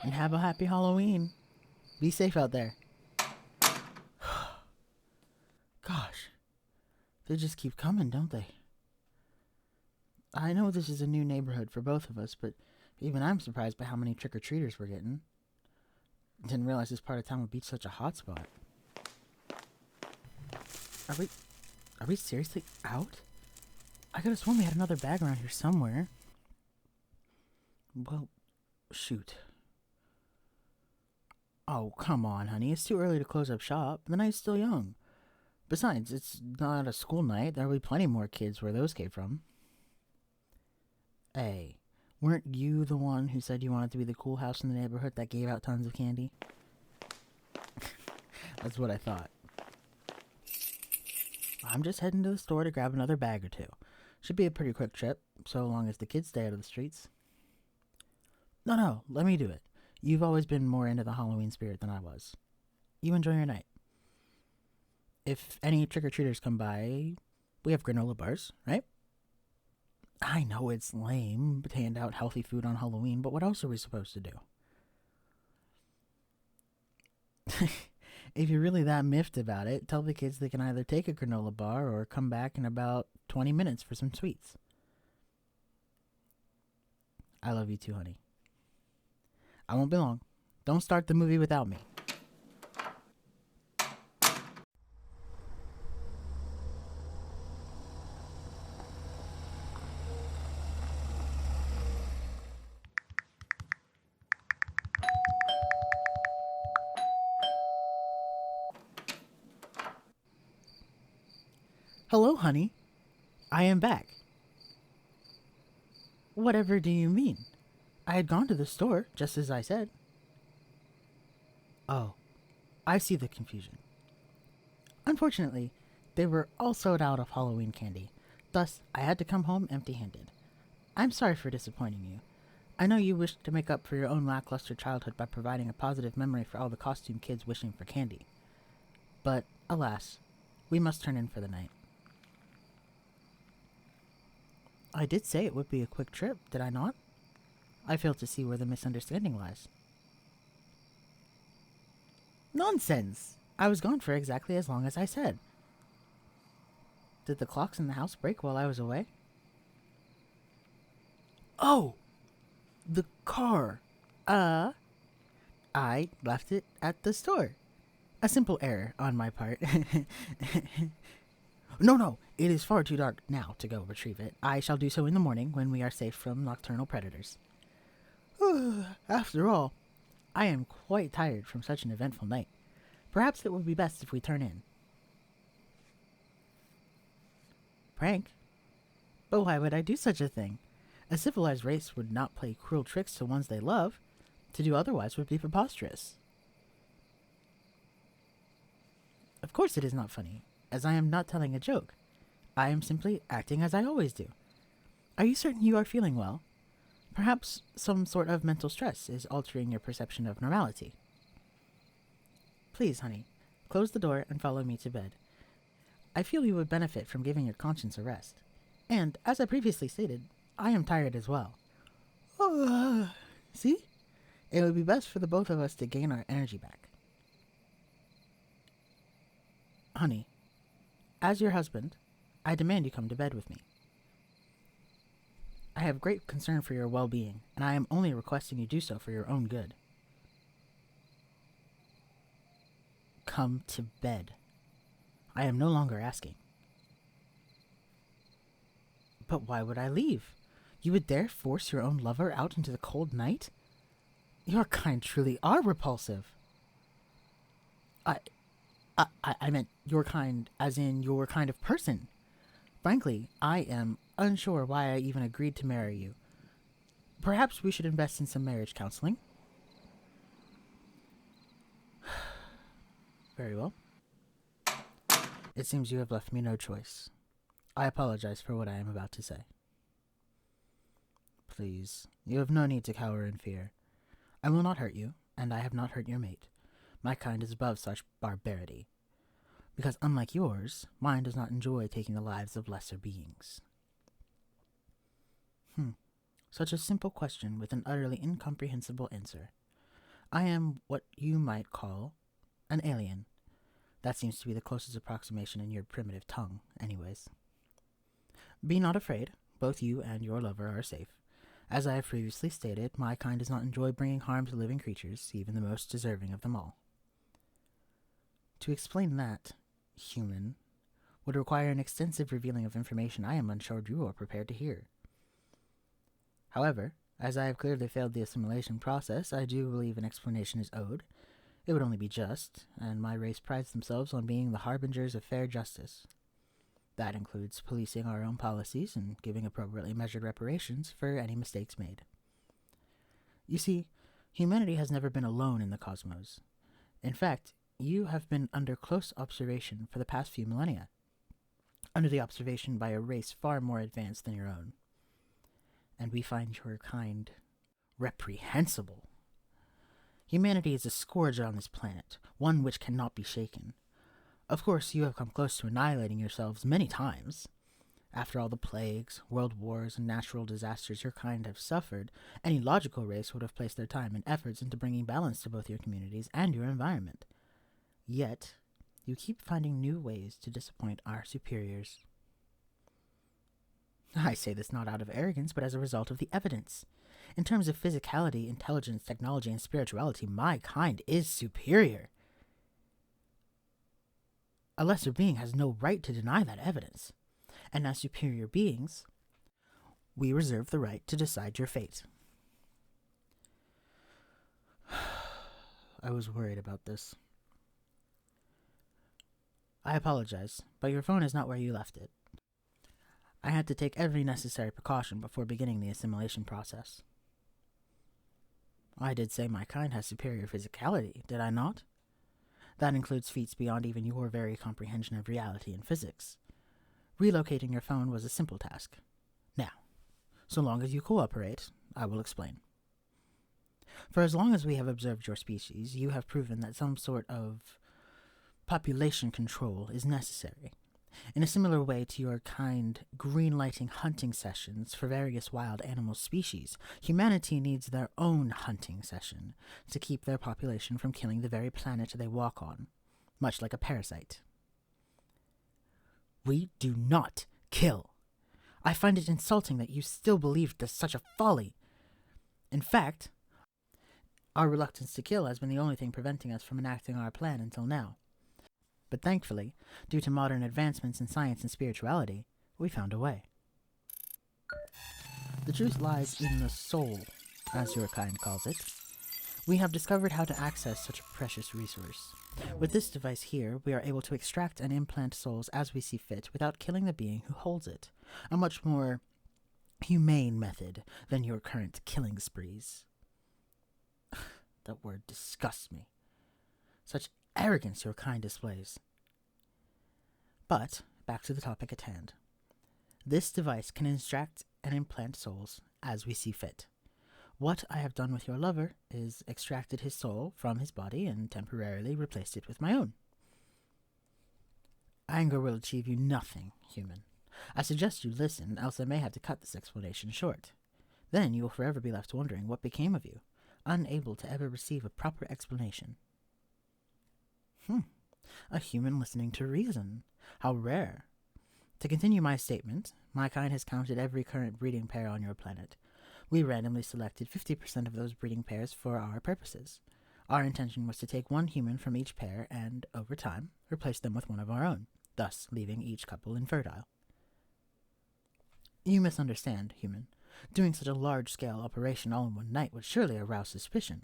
And have a happy Halloween. Be safe out there. Gosh, they just keep coming, don't they? I know this is a new neighborhood for both of us, but even I'm surprised by how many trick-or-treaters we're getting. Didn't realize this part of town would be such a hot spot. Are we seriously out? I could have sworn we had another bag around here somewhere. Well, shoot. Oh, come on, honey. It's too early to close up shop. The night's still young. Besides, it's not a school night. There'll be plenty more kids where those came from. Hey, weren't you the one who said you wanted to be the cool house in the neighborhood that gave out tons of candy? That's what I thought. I'm just heading to the store to grab another bag or two. Should be a pretty quick trip, so long as the kids stay out of the streets. No, let me do it. You've always been more into the Halloween spirit than I was. You enjoy your night. If any trick-or-treaters come by, we have granola bars, right? I know it's lame to hand out healthy food on Halloween, but what else are we supposed to do? If you're really that miffed about it, tell the kids they can either take a granola bar or come back in about 20 minutes for some sweets. I love you too, honey. I won't be long. Don't start the movie without me. Hello, honey. I am back. Whatever do you mean? I had gone to the store, just as I said. Oh, I see the confusion. Unfortunately, they were all sold out of Halloween candy. Thus, I had to come home empty-handed. I'm sorry for disappointing you. I know you wished to make up for your own lackluster childhood by providing a positive memory for all the costume kids wishing for candy. But, alas, we must turn in for the night. I did say it would be a quick trip, did I not? I fail to see where the misunderstanding lies. Nonsense! I was gone for exactly as long as I said. Did the clocks in the house break while I was away? Oh! The car. I left it at the store. A simple error on my part. No, it is far too dark now to go retrieve it. I shall do so in the morning when we are safe from nocturnal predators. After all, I am quite tired from such an eventful night. Perhaps it would be best if we turn in. Prank? But why would I do such a thing? A civilized race would not play cruel tricks to ones they love. To do otherwise would be preposterous. Of course it is not funny, as I am not telling a joke. I am simply acting as I always do. Are you certain you are feeling well? Perhaps some sort of mental stress is altering your perception of normality. Please, honey, close the door and follow me to bed. I feel you would benefit from giving your conscience a rest. And, as I previously stated, I am tired as well. See? It would be best for the both of us to gain our energy back. Honey, as your husband, I demand you come to bed with me. I have great concern for your well-being, and I am only requesting you do so for your own good. Come to bed. I am no longer asking. But why would I leave? You would dare force your own lover out into the cold night? Your kind truly are repulsive. I meant your kind as in your kind of person. Frankly, I am unsure why I even agreed to marry you. Perhaps we should invest in some marriage counseling. Very well. It seems you have left me no choice. I apologize for what I am about to say. Please, you have no need to cower in fear. I will not hurt you, and I have not hurt your mate. My kind is above such barbarity. Because unlike yours, mine does not enjoy taking the lives of lesser beings. Such a simple question with an utterly incomprehensible answer. I am what you might call an alien. That seems to be the closest approximation in your primitive tongue, anyways. Be not afraid. Both you and your lover are safe. As I have previously stated, my kind does not enjoy bringing harm to living creatures, even the most deserving of them all. To explain that, human, would require an extensive revealing of information I am unsure you are prepared to hear. However, as I have clearly failed the assimilation process, I do believe an explanation is owed. It would only be just, and my race prides themselves on being the harbingers of fair justice. That includes policing our own policies and giving appropriately measured reparations for any mistakes made. You see, humanity has never been alone in the cosmos. In fact, you have been under close observation for the past few millennia, under the observation by a race far more advanced than your own. And we find your kind reprehensible. Humanity is a scourge on this planet, one which cannot be shaken. Of course, you have come close to annihilating yourselves many times. After all the plagues, world wars, and natural disasters your kind have suffered, any logical race would have placed their time and efforts into bringing balance to both your communities and your environment. Yet, you keep finding new ways to disappoint our superiors. I say this not out of arrogance, but as a result of the evidence. In terms of physicality, intelligence, technology, and spirituality, my kind is superior. A lesser being has no right to deny that evidence, and as superior beings, we reserve the right to decide your fate. I was worried about this. I apologize, but your phone is not where you left it. I had to take every necessary precaution before beginning the assimilation process. I did say my kind has superior physicality, did I not? That includes feats beyond even your very comprehension of reality and physics. Relocating your phone was a simple task. Now, so long as you cooperate, I will explain. For as long as we have observed your species, you have proven that some sort of population control is necessary. In a similar way to your kind green-lighting hunting sessions for various wild animal species, humanity needs their own hunting session to keep their population from killing the very planet they walk on, much like a parasite. We do not kill. I find it insulting that you still believe such a folly. In fact, our reluctance to kill has been the only thing preventing us from enacting our plan until now. But thankfully, due to modern advancements in science and spirituality, we found a way. The truth lies in the soul, as your kind calls it. We have discovered how to access such a precious resource. With this device here, we are able to extract and implant souls as we see fit without killing the being who holds it. A much more humane method than your current killing sprees. That word disgusts me. Such arrogance your kind displays. But, back to the topic at hand. This device can extract and implant souls as we see fit. What I have done with your lover is extracted his soul from his body and temporarily replaced it with my own. Anger will achieve you nothing, human. I suggest you listen, else I may have to cut this explanation short. Then you will forever be left wondering what became of you, unable to ever receive a proper explanation. A human listening to reason. How rare. To continue my statement, my kind has counted every current breeding pair on your planet. We randomly selected 50% of those breeding pairs for our purposes. Our intention was to take one human from each pair and, over time, replace them with one of our own, thus leaving each couple infertile. You misunderstand, human. Doing such a large-scale operation all in one night would surely arouse suspicion.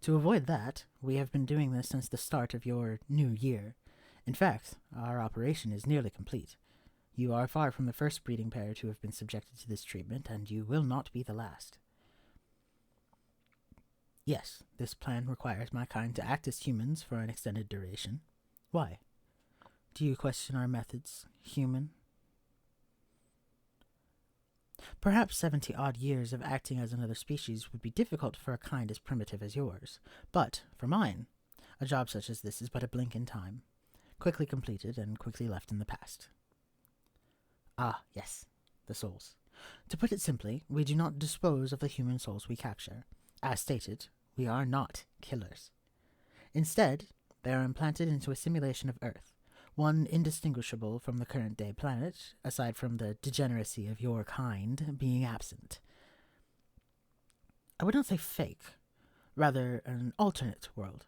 To avoid that, we have been doing this since the start of your new year. In fact, our operation is nearly complete. You are far from the first breeding pair to have been subjected to this treatment, and you will not be the last. Yes, this plan requires my kind to act as humans for an extended duration. Why? Do you question our methods, human? Perhaps 70-odd years of acting as another species would be difficult for a kind as primitive as yours, but, for mine, a job such as this is but a blink in time, quickly completed and quickly left in the past. Ah, yes, the souls. To put it simply, we do not dispose of the human souls we capture. As stated, We are not killers. Instead, they are implanted into a simulation of Earth, one indistinguishable from the current day planet, aside from the degeneracy of your kind being absent. I would not say fake, rather an alternate world.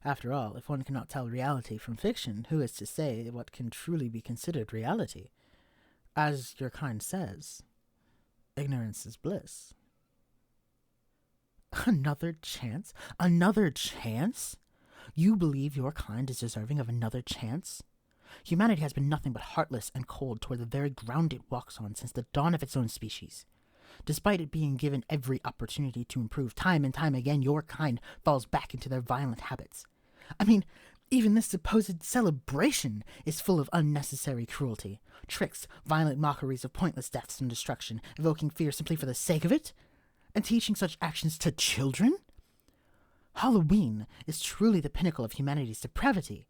After all, if one cannot tell reality from fiction, who is to say what can truly be considered reality? As your kind says, ignorance is bliss. Another chance? Another chance? You believe your kind is deserving of another chance? Humanity has been nothing but heartless and cold toward the very ground it walks on since the dawn of its own species. Despite it being given every opportunity to improve time and time again, your kind falls back into their violent habits. I mean, even this supposed celebration is full of unnecessary cruelty, tricks, violent mockeries of pointless deaths and destruction, evoking fear simply for the sake of it, and teaching such actions to children? Halloween is truly the pinnacle of humanity's depravity.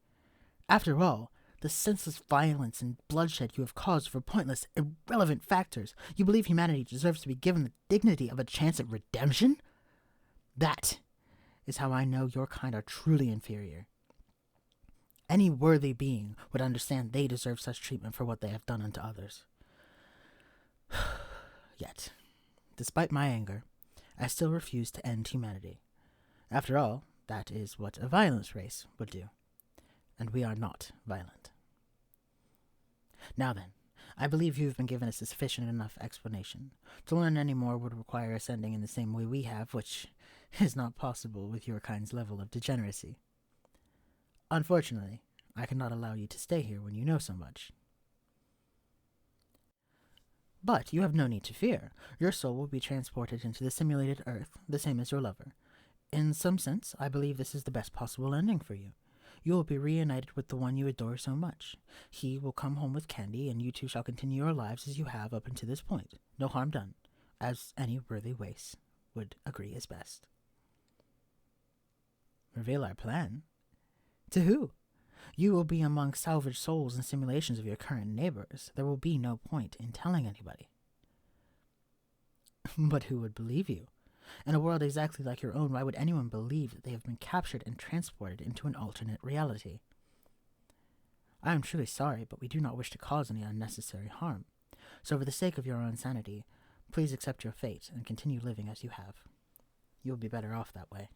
After all, the senseless violence and bloodshed you have caused for pointless, irrelevant factors, you believe humanity deserves to be given the dignity of a chance at redemption? That is how I know your kind are truly inferior. Any worthy being would understand they deserve such treatment for what they have done unto others. Yet, despite my anger, I still refuse to end humanity. After all, that is what a violent race would do. And we are not violent. Now then, I believe you have been given a sufficient enough explanation. To learn any more would require ascending in the same way we have, which is not possible with your kind's level of degeneracy. Unfortunately, I cannot allow you to stay here when you know so much. But you have no need to fear. Your soul will be transported into the simulated Earth, the same as your lover. In some sense, I believe this is the best possible ending for you. You will be reunited with the one you adore so much. He will come home with candy, and you two shall continue your lives as you have up until this point. No harm done, as any worthy race would agree is best. Reveal our plan? To who? You will be among salvaged souls and simulations of your current neighbors. There will be no point in telling anybody. But who would believe you? In a world exactly like your own, why would anyone believe that they have been captured and transported into an alternate reality? I am truly sorry, but we do not wish to cause any unnecessary harm. So for the sake of your own sanity, please accept your fate and continue living as you have. You will be better off that way.